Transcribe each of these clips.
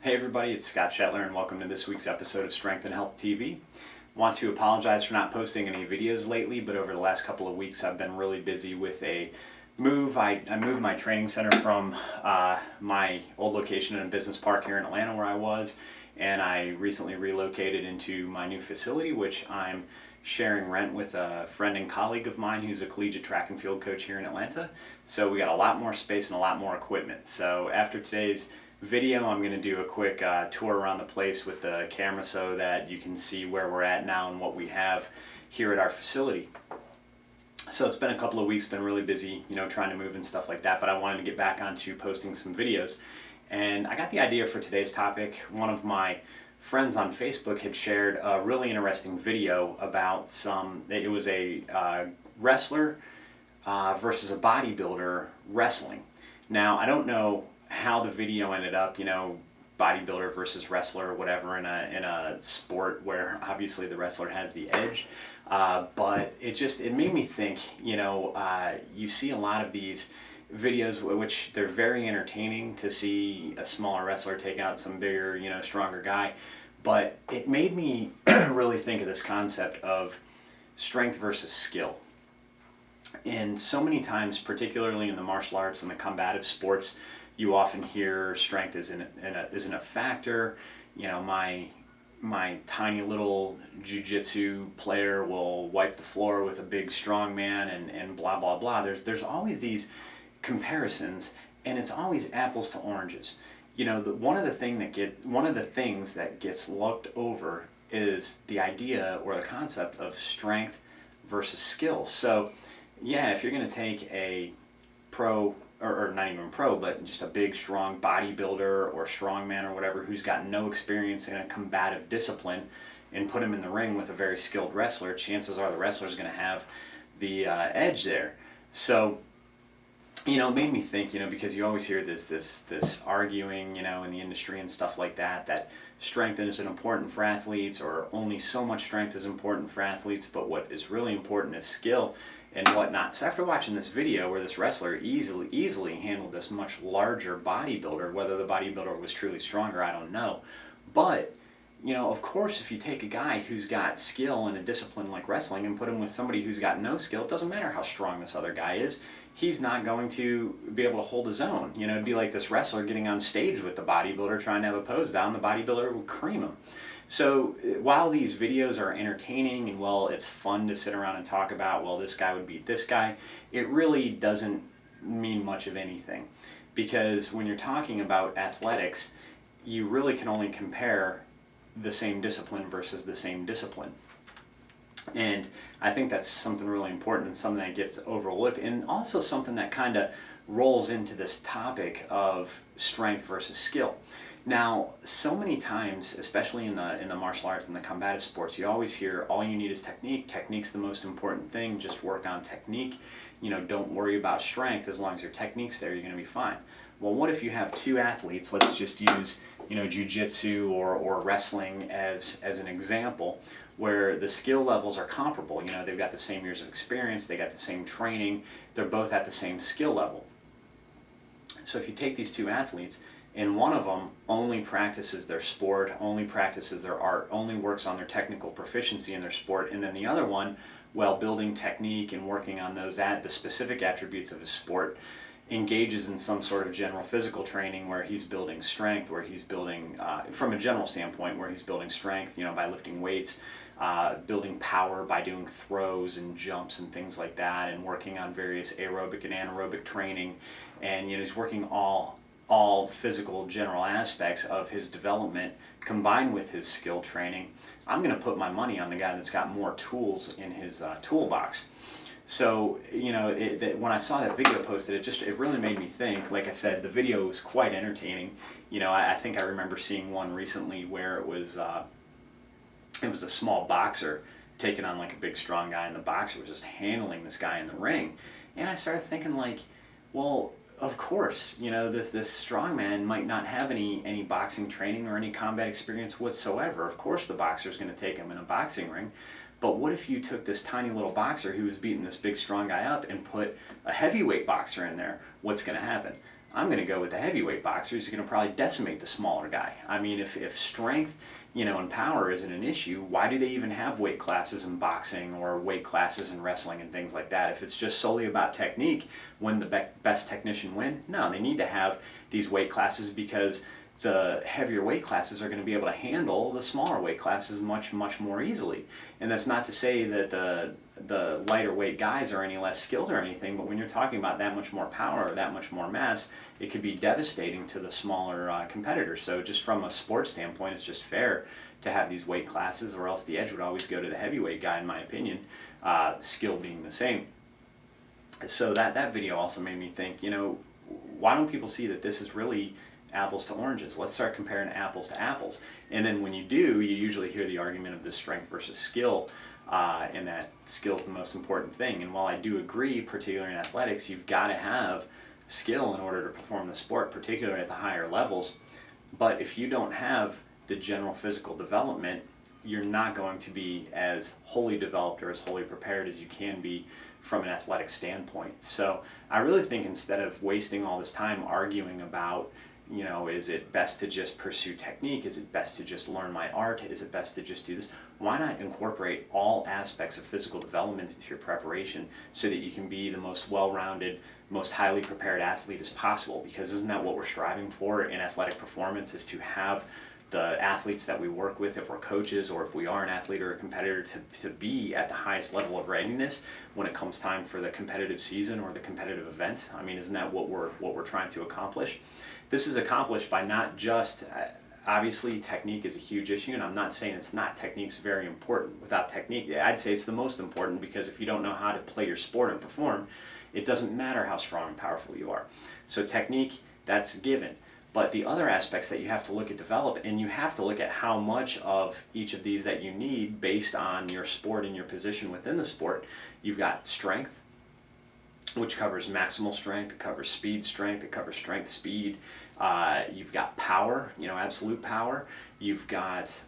Hey everybody, it's Scott Shetler and welcome to this week's episode of Strength and Health TV. Want to apologize for not posting any videos lately, but over the last couple of weeks I've been really busy with a move. I moved my training center from my old location in a business park here in Atlanta where I was, and I recently relocated into my new facility, which I'm sharing rent with a friend and colleague of mine who's a collegiate track and field coach here in Atlanta. So we got a lot more space and a lot more equipment. So after today's video, I'm going to do a quick tour around the place with the camera so that you can see where we're at now and what we have here at our facility. So it's been a couple of weeks, been really busy, trying to move and stuff like that, but I wanted to get back onto posting some videos. And I got the idea for today's topic. One of my friends on Facebook had shared a really interesting video about it was a wrestler versus a bodybuilder wrestling. Now, I don't know how the video ended up, bodybuilder versus wrestler or whatever in a sport where obviously the wrestler has the edge. But it made me think, you see a lot of these videos which they're very entertaining to see a smaller wrestler take out some bigger, stronger guy. But it made me really think of this concept of strength versus skill. And so many times, particularly in the martial arts and the combative sports, you often hear strength isn't a factor. My tiny little jiu-jitsu player will wipe the floor with a big strong man and blah blah blah. There's always these comparisons, and it's always apples to oranges. One of the things that gets looked over is the idea or the concept of strength versus skill. So yeah, if you're going to take a pro, or not even pro, but just a big, strong bodybuilder or strongman or whatever who's got no experience in a combative discipline and put him in the ring with a very skilled wrestler, chances are the wrestler's going to have the edge there. So, it made me think, because you always hear this arguing, in the industry and stuff like that strength isn't important for athletes, or only so much strength is important for athletes, but what is really important is skill and whatnot. So after watching this video where this wrestler easily handled this much larger bodybuilder, whether the bodybuilder was truly stronger, I don't know. But, of course, if you take a guy who's got skill in a discipline like wrestling and put him with somebody who's got no skill, it doesn't matter how strong this other guy is, he's not going to be able to hold his own. It'd be like this wrestler getting on stage with the bodybuilder trying to have a pose down, the bodybuilder would cream him. So while these videos are entertaining and it's fun to sit around and talk about, this guy would beat this guy, it really doesn't mean much of anything. Because when you're talking about athletics, you really can only compare the same discipline versus the same discipline. And I think that's something really important and something that gets overlooked, and also something that kind of rolls into this topic of strength versus skill. Now, so many times, especially in the martial arts and the combative sports, you always hear all you need is technique. Technique's the most important thing. Just work on technique. Don't worry about strength. As long as your technique's there, you're going to be fine. Well, what if you have two athletes? Let's just use jiu-jitsu or wrestling as an example, where the skill levels are comparable. They've got the same years of experience. They got the same training. They're both at the same skill level. So if you take these two athletes, and one of them only practices their sport, only practices their art, only works on their technical proficiency in their sport, and then the other one, while building technique and working on the specific attributes of his sport, engages in some sort of general physical training where he's building strength, where he's building, from a general standpoint, where he's building strength, by lifting weights, building power by doing throws and jumps and things like that, and working on various aerobic and anaerobic training, and he's working all physical general aspects of his development combined with his skill training. I'm going to put my money on the guy that's got more tools in his toolbox. So, when I saw that video posted, it really made me think. Like I said, the video was quite entertaining. I think I remember seeing one recently where it was a small boxer taking on like a big strong guy, and the boxer was just handling this guy in the ring. And I started thinking well, of course, this strong man might not have any boxing training or any combat experience whatsoever. Of course the boxer is going to take him in a boxing ring. But what if you took this tiny little boxer who was beating this big strong guy up and put a heavyweight boxer in there? What's going to happen? I'm going to go with the heavyweight boxer who's going to probably decimate the smaller guy. I mean, if strength, and power isn't an issue, why do they even have weight classes in boxing or weight classes in wrestling and things like that? If it's just solely about technique, when the best technician win? No, they need to have these weight classes because the heavier weight classes are going to be able to handle the smaller weight classes much more easily. And that's not to say that the lighter weight guys are any less skilled or anything, but when you're talking about that much more power or that much more mass, it could be devastating to the smaller competitors. So just from a sports standpoint, it's just fair to have these weight classes, or else the edge would always go to the heavyweight guy, in my opinion, skill being the same. So that video also made me think, why don't people see that this is really apples to oranges? Let's start comparing apples to apples. And then when you do, you usually hear the argument of the strength versus skill, and that skill's the most important thing. And while I do agree, particularly in athletics, you've got to have skill in order to perform the sport, particularly at the higher levels. But if you don't have the general physical development, you're not going to be as wholly developed or as wholly prepared as you can be from an athletic standpoint. So I really think instead of wasting all this time arguing about, is it best to just pursue technique? Is it best to just learn my art? Is it best to just do this? Why not incorporate all aspects of physical development into your preparation so that you can be the most well-rounded, most highly prepared athlete as possible? Because isn't that what we're striving for in athletic performance, is to have the athletes that we work with, if we're coaches or if we are an athlete or a competitor, to be at the highest level of readiness when it comes time for the competitive season or the competitive event? I mean, isn't that what we're trying to accomplish? This is accomplished by not just, obviously technique is a huge issue, and I'm not saying it's not. Technique's very important. Without technique, I'd say it's the most important, because if you don't know how to play your sport and perform, it doesn't matter how strong and powerful you are. So technique, that's a given. But the other aspects that you have to look at develop, and you have to look at how much of each of these that you need based on your sport and your position within the sport. You've got strength, which covers maximal strength, it covers speed strength, it covers strength speed. You've got power, absolute power. You've got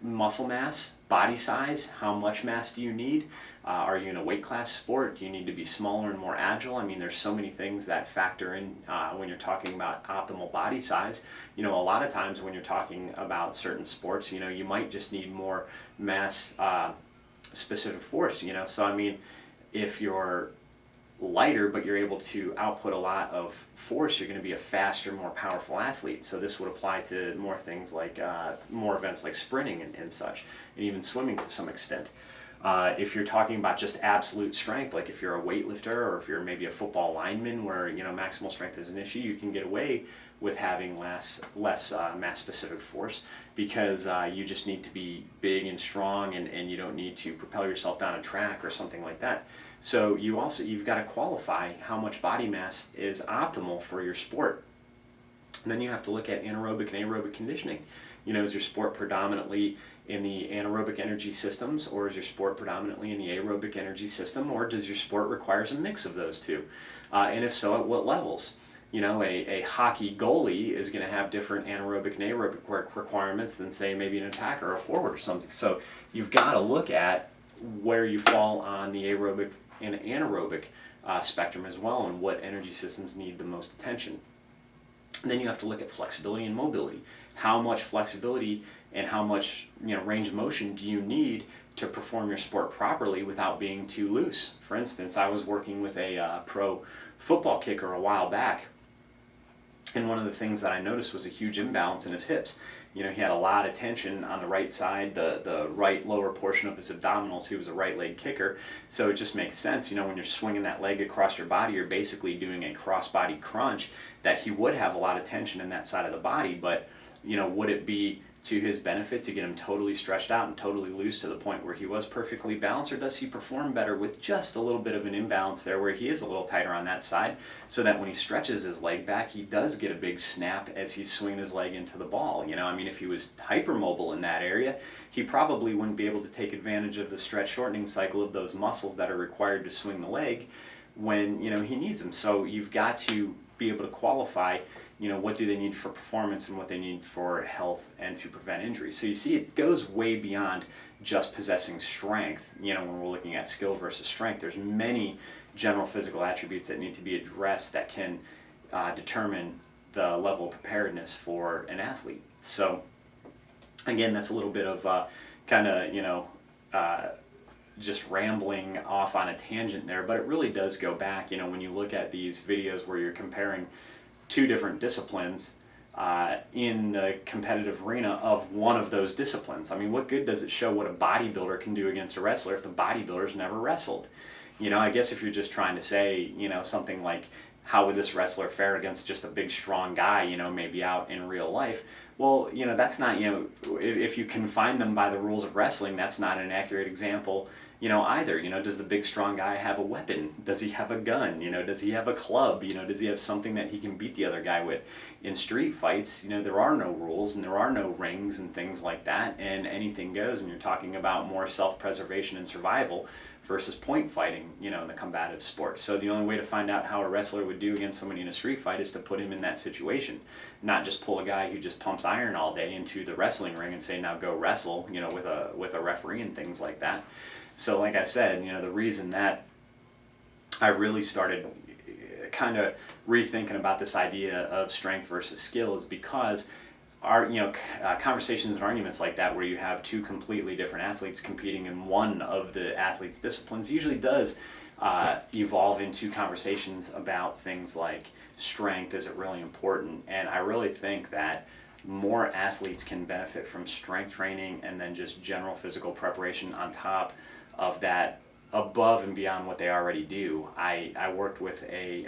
muscle mass, body size, how much mass do you need? Are you in a weight class sport? Do you need to be smaller and more agile? I mean, there's so many things that factor in when you're talking about optimal body size. A lot of times when you're talking about certain sports, you might just need more mass specific force, So, I mean, if you're lighter but you're able to output a lot of force, you're going to be a faster, more powerful athlete. So this would apply to more things like more events like sprinting and such, and even swimming to some extent. If you're talking about just absolute strength, like if you're a weightlifter or if you're maybe a football lineman where maximal strength is an issue, you can get away with having less mass specific force, because you just need to be big and strong, and you don't need to propel yourself down a track or something like that. So you've got to qualify how much body mass is optimal for your sport. And then you have to look at anaerobic and aerobic conditioning. Is your sport predominantly in the anaerobic energy systems, or is your sport predominantly in the aerobic energy system, or does your sport requires a mix of those two? And if so, at what levels? A hockey goalie is going to have different anaerobic and aerobic requirements than, say, maybe an attacker or a forward or something. So you've got to look at where you fall on the aerobic and anaerobic spectrum as well, and what energy systems need the most attention. And then you have to look at flexibility and mobility. How much flexibility and how much range of motion do you need to perform your sport properly without being too loose? For instance, I was working with a pro football kicker a while back, and one of the things that I noticed was a huge imbalance in his hips. He had a lot of tension on the right side, the right lower portion of his abdominals. He was a right leg kicker, so it just makes sense. When you're swinging that leg across your body, you're basically doing a cross-body crunch, that he would have a lot of tension in that side of the body. But would it be to his benefit to get him totally stretched out and totally loose to the point where he was perfectly balanced, or does he perform better with just a little bit of an imbalance there where he is a little tighter on that side, so that when he stretches his leg back, he does get a big snap as he's swinging his leg into the ball? If he was hypermobile in that area, he probably wouldn't be able to take advantage of the stretch shortening cycle of those muscles that are required to swing the leg when he needs them. So you've got to be able to qualify what do they need for performance and what they need for health and to prevent injury. So you see, it goes way beyond just possessing strength. When we're looking at skill versus strength, there's many general physical attributes that need to be addressed that can determine the level of preparedness for an athlete. So again, that's a little bit of kind of, just rambling off on a tangent there, but it really does go back, when you look at these videos where you're comparing two different disciplines in the competitive arena of one of those disciplines. I mean, what good does it show what a bodybuilder can do against a wrestler if the bodybuilder's never wrestled? I guess if you're just trying to say, something like, how would this wrestler fare against just a big strong guy, maybe out in real life? Well, that's not, if you confine them by the rules of wrestling, that's not an accurate example, either. Does the big strong guy have a weapon? Does he have a gun? Does he have a club? Does he have something that he can beat the other guy with? In street fights, there are no rules and there are no rings and things like that, and anything goes, and you're talking about more self-preservation and survival versus point fighting, in the combative sports. So the only way to find out how a wrestler would do against somebody in a street fight is to put him in that situation, not just pull a guy who just pumps iron all day into the wrestling ring and say, now go wrestle, with a referee and things like that. So like I said, the reason that I really started kind of rethinking about this idea of strength versus skill is because conversations and arguments like that, where you have two completely different athletes competing in one of the athletes' disciplines, usually does evolve into conversations about things like strength. Is it really important? And I really think that more athletes can benefit from strength training and then just general physical preparation on top of that, above and beyond what they already do. I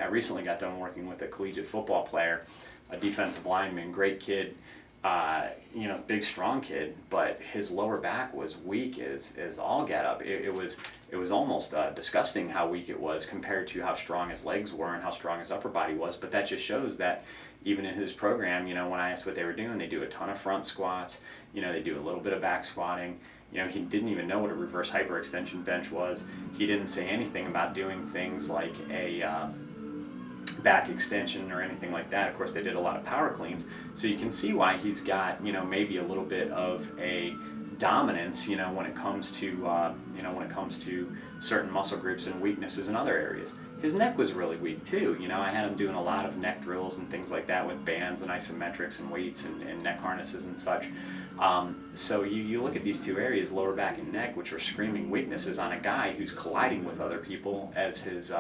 recently got done working with a collegiate football player, a defensive lineman, great kid, big strong kid, but his lower back was weak as all get up. It was almost disgusting how weak it was compared to how strong his legs were and how strong his upper body was. But that just shows that even in his program, when I asked what they were doing, they do a ton of front squats, they do a little bit of back squatting. He didn't even know what a reverse hyperextension bench was. He didn't say anything about doing things like a back extension or anything like that. Of course, they did a lot of power cleans, so you can see why he's got maybe a little bit of a dominance when it comes to certain muscle groups and weaknesses in other areas. His neck was really weak too. I had him doing a lot of neck drills and things like that with bands and isometrics and weights and neck harnesses and such. So you look at these two areas, lower back and neck, which are screaming weaknesses on a guy who's colliding with other people as his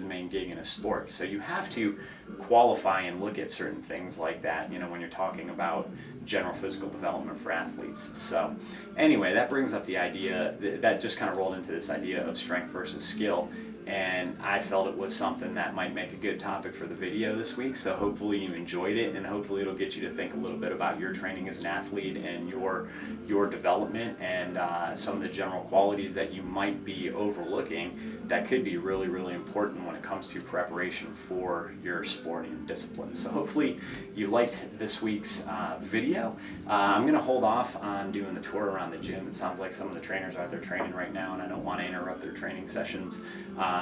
main gig in a sport. So you have to qualify and look at certain things like that, when you're talking about general physical development for athletes. So anyway, that brings up the idea, that just kind of rolled into this idea of strength versus skill. And I felt it was something that might make a good topic for the video this week, so hopefully you enjoyed it, and hopefully it'll get you to think a little bit about your training as an athlete and your development and some of the general qualities that you might be overlooking that could be really, really important when it comes to preparation for your sporting discipline. So hopefully you liked this week's video. I'm going to hold off on doing the tour around the gym. It sounds like some of the trainers are out there training right now, and I don't want to interrupt their training sessions.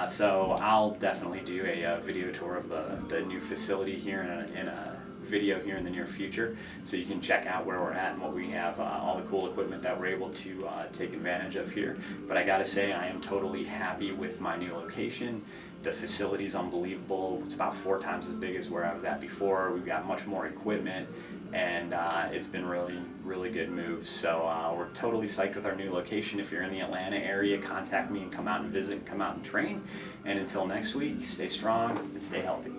So I'll definitely do a video tour of the new facility here in a video here in the near future, so you can check out where we're at and what we have, all the cool equipment that we're able to take advantage of here. But I gotta say, I am totally happy with my new location. The facility's unbelievable. It's about 4 times as big as where I was at before. We've got much more equipment, and it's been really, really good move. So we're totally psyched with our new location. If you're in the Atlanta area, contact me and come out and visit and come out and train. And until next week, stay strong and stay healthy.